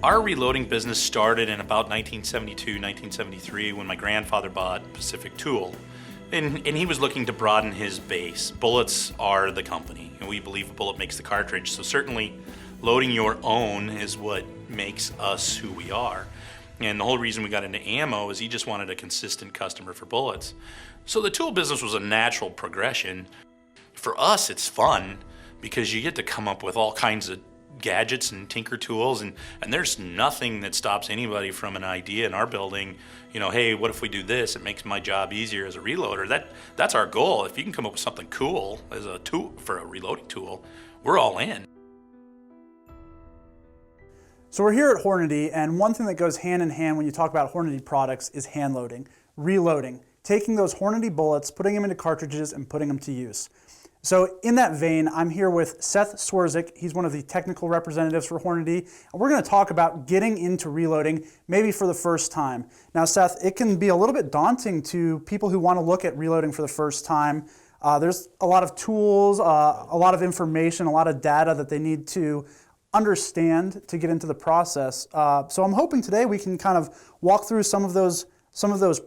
Our reloading business started in about 1972, 1973 when my grandfather bought Pacific Tool. And he was looking to broaden his base. Bullets are the company, and we believe a bullet makes the cartridge. So certainly loading your own is what makes us who we are. And the whole reason we got into ammo is he just wanted a consistent customer for bullets. So the tool business was a natural progression. For us, it's fun because you get to come up with all kinds of gadgets and tinker tools, and there's nothing that stops anybody from an idea in our building. You know, hey, what if we do this? It makes my job easier as a reloader. That's our goal. If you can come up with something cool as a tool for a reloading tool, we're all in. So we're here at Hornady, and one thing that goes hand in hand when you talk about Hornady products is hand loading, reloading, taking those Hornady bullets, putting them into cartridges, and putting them to use. So in that vein, I'm here with Seth Swerzik. He's one of the technical representatives for Hornady, and we're going to talk about getting into reloading, maybe for the first time. Now, Seth, it can be a little bit daunting to people who want to look at reloading for the first time. There's a lot of tools, a lot of information, a lot of data that they need to understand to get into the process. So I'm hoping today we can kind of walk through some of those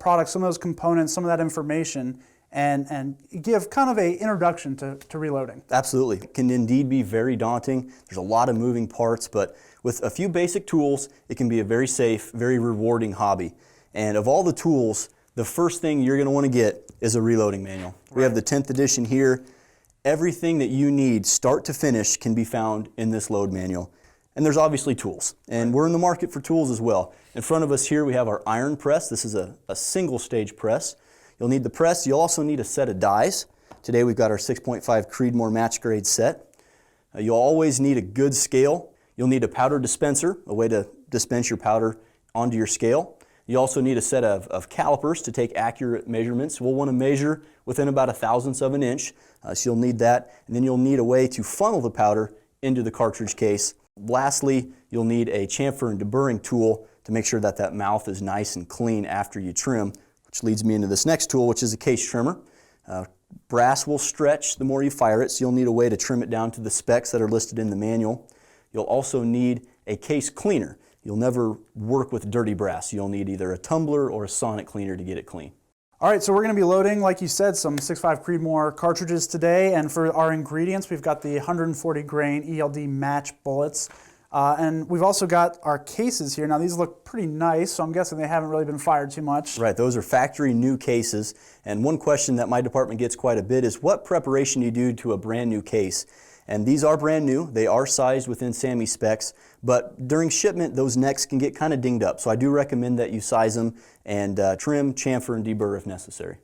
products, some of those components, some of that information, and give kind of an introduction to reloading. Absolutely. It can indeed be very daunting. There's a lot of moving parts, but with a few basic tools, it can be a very safe, very rewarding hobby. And of all the tools, the first thing you're going to want to get is a reloading manual. Right. We have the 10th edition here. Everything that you need, start to finish, can be found in this load manual. And there's obviously tools, and we're in the market for tools as well. In front of us here we have our iron press. This is a single stage press. You'll need the press. You'll also need a set of dies. Today we've got our 6.5 Creedmoor match grade set. You'll always need a good scale. You'll need a powder dispenser, a way to dispense your powder onto your scale. You also need a set of calipers to take accurate measurements. We'll want to measure within about 1/1000th of an inch, so you'll need that. And then you'll need a way to funnel the powder into the cartridge case. Lastly, you'll need a chamfer and deburring tool to make sure that mouth is nice and clean after you trim, which leads me into this next tool, which is a case trimmer. Brass will stretch the more you fire it, so you'll need a way to trim it down to the specs that are listed in the manual. You'll also need a case cleaner. You'll never work with dirty brass. You'll need either a tumbler or a sonic cleaner to get it clean. All right, so we're going to be loading, like you said, some 6.5 Creedmoor cartridges today, and for our ingredients, we've got the 140 grain ELD match bullets. And we've also got our cases here. Now these look pretty nice, so I'm guessing they haven't really been fired too much. Right, those are factory new cases. And one question that my department gets quite a bit is what preparation do you do to a brand new case? And these are brand new. They are sized within SAMI specs, but during shipment those necks can get kind of dinged up. So I do recommend that you size them and trim, chamfer, and deburr if necessary.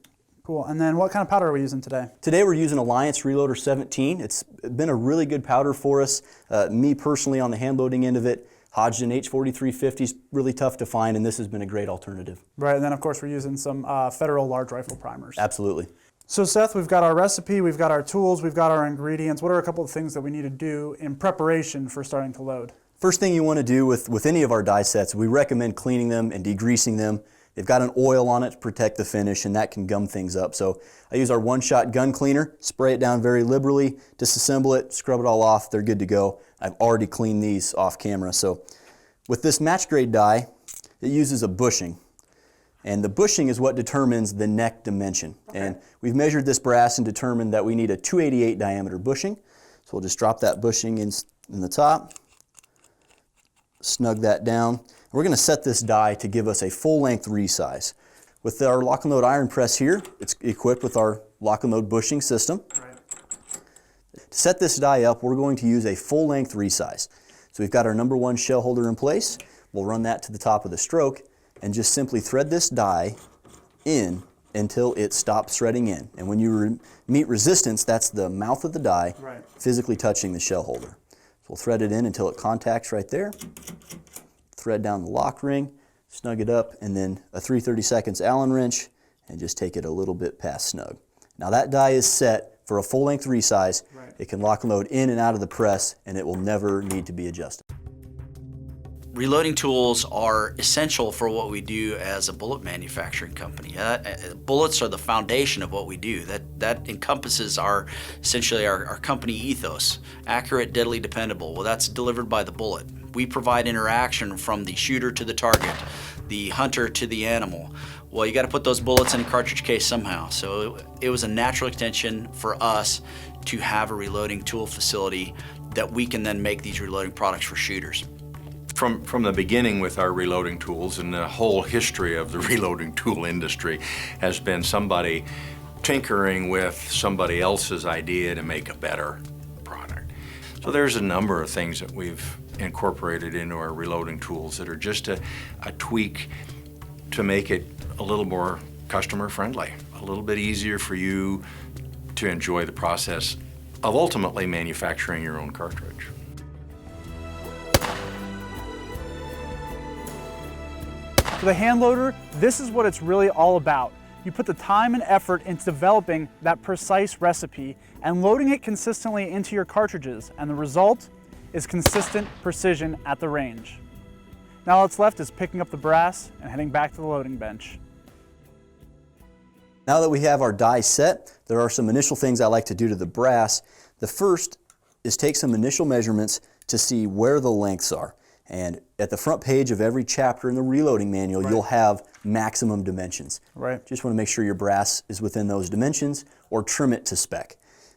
Cool, and then what kind of powder are we using today? Today we're using Alliance Reloader 17. It's been a really good powder for us. Me personally on the hand loading end of it, Hodgdon H4350 is really tough to find, and this has been a great alternative. Right, and then of course we're using some Federal large rifle primers. Absolutely. So Seth, we've got our recipe, we've got our tools, we've got our ingredients. What are a couple of things that we need to do in preparation for starting to load? First thing you want to do with any of our die sets, we recommend cleaning them and degreasing them. They've got an oil on it to protect the finish, and that can gum things up. So I use our one-shot gun cleaner, spray it down very liberally, disassemble it, scrub it all off, they're good to go. I've already cleaned these off camera. So with this match grade die, it uses a bushing. And the bushing is what determines the neck dimension. Okay. And we've measured this brass and determined that we need a 288 diameter bushing. So we'll just drop that bushing in the top, snug that down. We're going to set this die to give us a full-length resize. With our lock and load iron press here, it's equipped with our lock and load bushing system. Right. To set this die up, we're going to use a full-length resize. So we've got our number 1 shell holder in place. We'll run that to the top of the stroke and just simply thread this die in until it stops threading in. And when you meet resistance, that's the mouth of the die physically touching the shell holder. So we'll thread it in until it contacts right there. Thread down the lock ring, snug it up, and then a 3/32 Allen wrench, and just take it a little bit past snug. Now that die is set for a full-length resize. It can lock and load in and out of the press, and it will never need to be adjusted. Reloading tools are essential for what we do as a bullet manufacturing company. Bullets are the foundation of what we do. That encompasses essentially our company ethos. Accurate, deadly, dependable. Well, that's delivered by the bullet. We provide interaction from the shooter to the target, the hunter to the animal. Well, you got to put those bullets in a cartridge case somehow. So it was a natural extension for us to have a reloading tool facility that we can then make these reloading products for shooters. From the beginning with our reloading tools, and the whole history of the reloading tool industry has been somebody tinkering with somebody else's idea to make a better product. So there's a number of things that we've incorporated into our reloading tools that are just a tweak to make it a little more customer friendly, a little bit easier for you to enjoy the process of ultimately manufacturing your own cartridge. For the hand loader, this is what it's really all about. You put the time and effort into developing that precise recipe and loading it consistently into your cartridges, and the result is consistent precision at the range. Now all that's left is picking up the brass and heading back to the loading bench. Now that we have our die set, there are some initial things I like to do to the brass. The first is take some initial measurements to see where the lengths are. And at the front page of every chapter in the reloading manual, you'll have maximum dimensions. Right. Just want to make sure your brass is within those dimensions, or trim it to spec.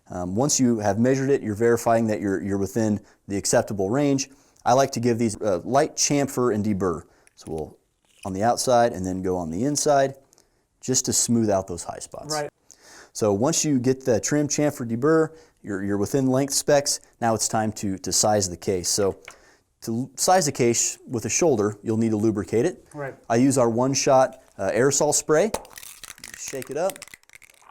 Once you have measured it, you're verifying that you're within the acceptable range. I like to give these light chamfer and deburr. So we'll on the outside and then go on the inside, just to smooth out those high spots. Right. So once you get the trim, chamfer, deburr, you're within length specs. Now it's time to size the case. So to size the case with a shoulder, you'll need to lubricate it. Right. I use our one-shot aerosol spray. Shake it up.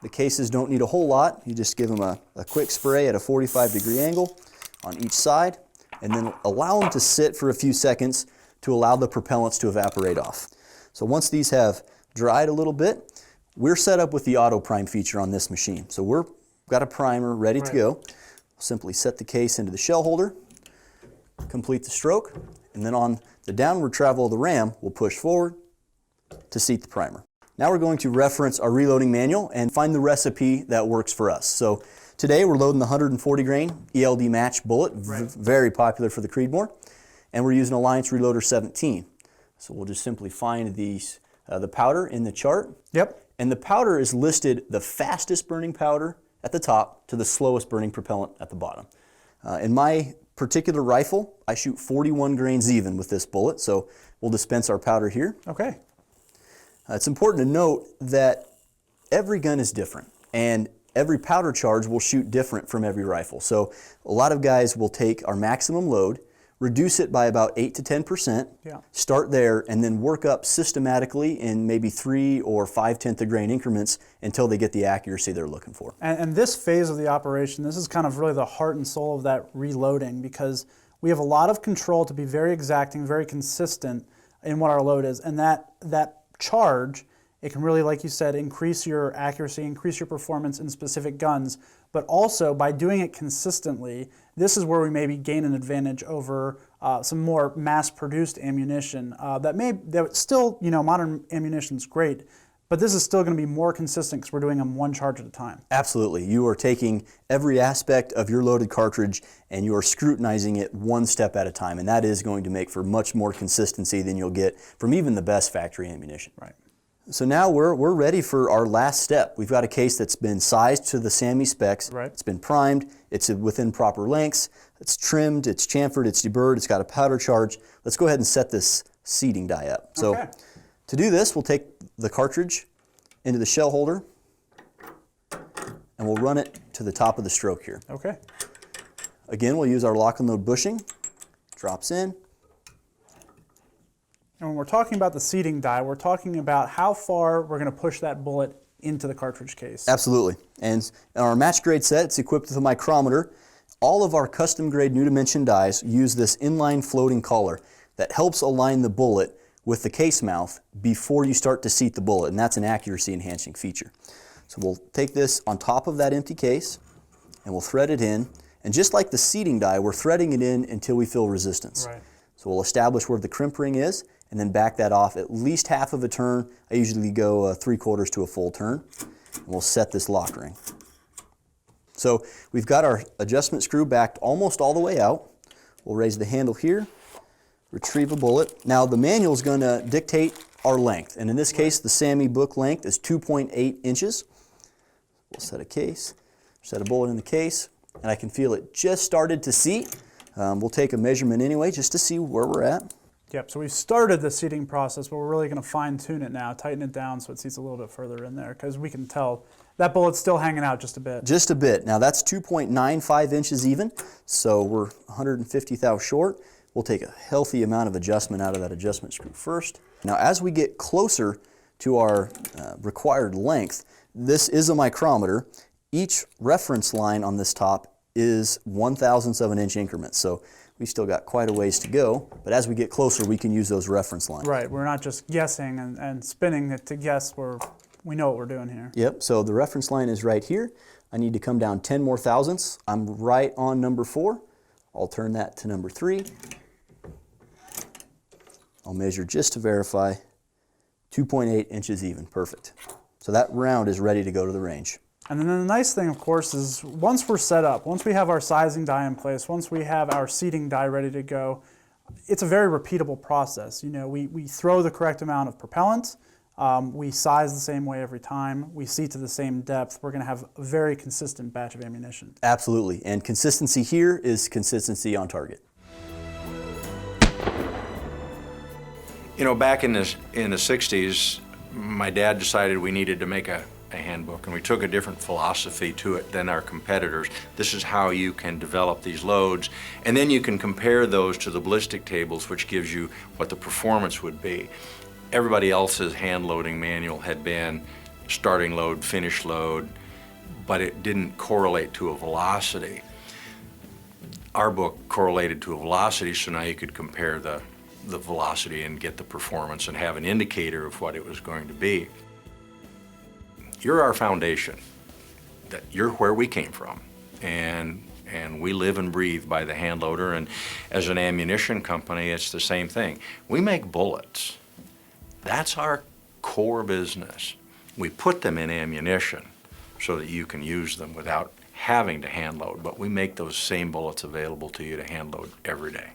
The cases don't need a whole lot. You just give them a quick spray at a 45-degree angle on each side, and then allow them to sit for a few seconds to allow the propellants to evaporate off. So once these have dried a little bit, we're set up with the auto prime feature on this machine. So we've got a primer ready to go. Simply set the case into the shell holder, complete the stroke, and then on the downward travel of the ram, we'll push forward to seat the primer. Now we're going to reference our reloading manual and find the recipe that works for us. So today we're loading the 140 grain ELD match bullet, very popular for the Creedmoor, and we're using Alliance Reloader 17. So we'll just simply find the powder in the chart. Yep. And the powder is listed the fastest burning powder at the top to the slowest burning propellant at the bottom. In my particular rifle, I shoot 41 grains even with this bullet, so we'll dispense our powder here. Okay. It's important to note that every gun is different, and every powder charge will shoot different from every rifle. So a lot of guys will take our maximum load, reduce it by about 8 to 10%, start there, and then work up systematically in maybe 3 or 5/10 of grain increments until they get the accuracy they're looking for. And this phase of the operation, this is kind of really the heart and soul of that reloading, because we have a lot of control to be very exacting, very consistent in what our load is, and that charge, it can really, like you said, increase your accuracy, increase your performance in specific guns, but also by doing it consistently, this is where we maybe gain an advantage over some more mass-produced ammunition that still, modern ammunition's great, but this is still going to be more consistent because we're doing them one charge at a time. Absolutely. You are taking every aspect of your loaded cartridge and you are scrutinizing it one step at a time, and that is going to make for much more consistency than you'll get from even the best factory ammunition. Right. So now we're ready for our last step. We've got a case that's been sized to the SAMI specs. Right. It's been primed. It's within proper lengths. It's trimmed. It's chamfered. It's deburred. It's got a powder charge. Let's go ahead and set this seating die up. So to do this, we'll take the cartridge into the shell holder and we'll run it to the top of the stroke here. Okay. Again, we'll use our lock and load bushing. Drops in. And when we're talking about the seating die, we're talking about how far we're going to push that bullet into the cartridge case. Absolutely. And in our match grade set, it's equipped with a micrometer. All of our custom grade new dimension dies use this inline floating collar that helps align the bullet with the case mouth before you start to seat the bullet, and that's an accuracy enhancing feature. So we'll take this on top of that empty case and we'll thread it in, and just like the seating die, we're threading it in until we feel resistance. Right. So we'll establish where the crimp ring is and then back that off at least half of a turn. I usually go 3/4 to a full turn. And we'll set this lock ring. So we've got our adjustment screw backed almost all the way out. We'll raise the handle here, retrieve a bullet. Now the manual is going to dictate our length, and in this case the SAMI book length is 2.8 inches. We'll set a case, set a bullet in the case, and I can feel it just started to seat. We'll take a measurement anyway just to see where we're at. Yep, so we've started the seating process, but we're really going to fine tune it now, tighten it down so it seats a little bit further in there, because we can tell that bullet's still hanging out just a bit. Just a bit. Now that's 2.95 inches even, so we're 150 thou short. We'll take a healthy amount of adjustment out of that adjustment screw first. Now as we get closer to our required length, this is a micrometer. Each reference line on this top is 1/1000 of an inch increments, so we still got quite a ways to go, but as we get closer we can use those reference lines. Right, we're not just guessing and spinning it to guess we know what we're doing here. Yep, so the reference line is right here. I need to come down 10 more thousandths. I'm right on number 4. I'll turn that to number 3. I'll measure just to verify. 2.8 inches even, perfect. So that round is ready to go to the range. And then the nice thing, of course, is once we're set up, once we have our sizing die in place, once we have our seating die ready to go, it's a very repeatable process. You know, we throw the correct amount of propellant, we size the same way every time, we seat to the same depth. We're going to have a very consistent batch of ammunition. Absolutely, and consistency here is consistency on target. You know, back in the 60s, my dad decided we needed to make a handbook, and we took a different philosophy to it than our competitors. This is how you can develop these loads, and then you can compare those to the ballistic tables, which gives you what the performance would be. Everybody else's hand loading manual had been starting load, finish load, but it didn't correlate to a velocity. Our book correlated to a velocity, so now you could compare the velocity and get the performance and have an indicator of what it was going to be. You're our foundation. That you're where we came from, and we live and breathe by the hand loader. And as an ammunition company, it's the same thing. We make bullets. That's our core business. We put them in ammunition so that you can use them without having to hand load, but we make those same bullets available to you to hand load every day.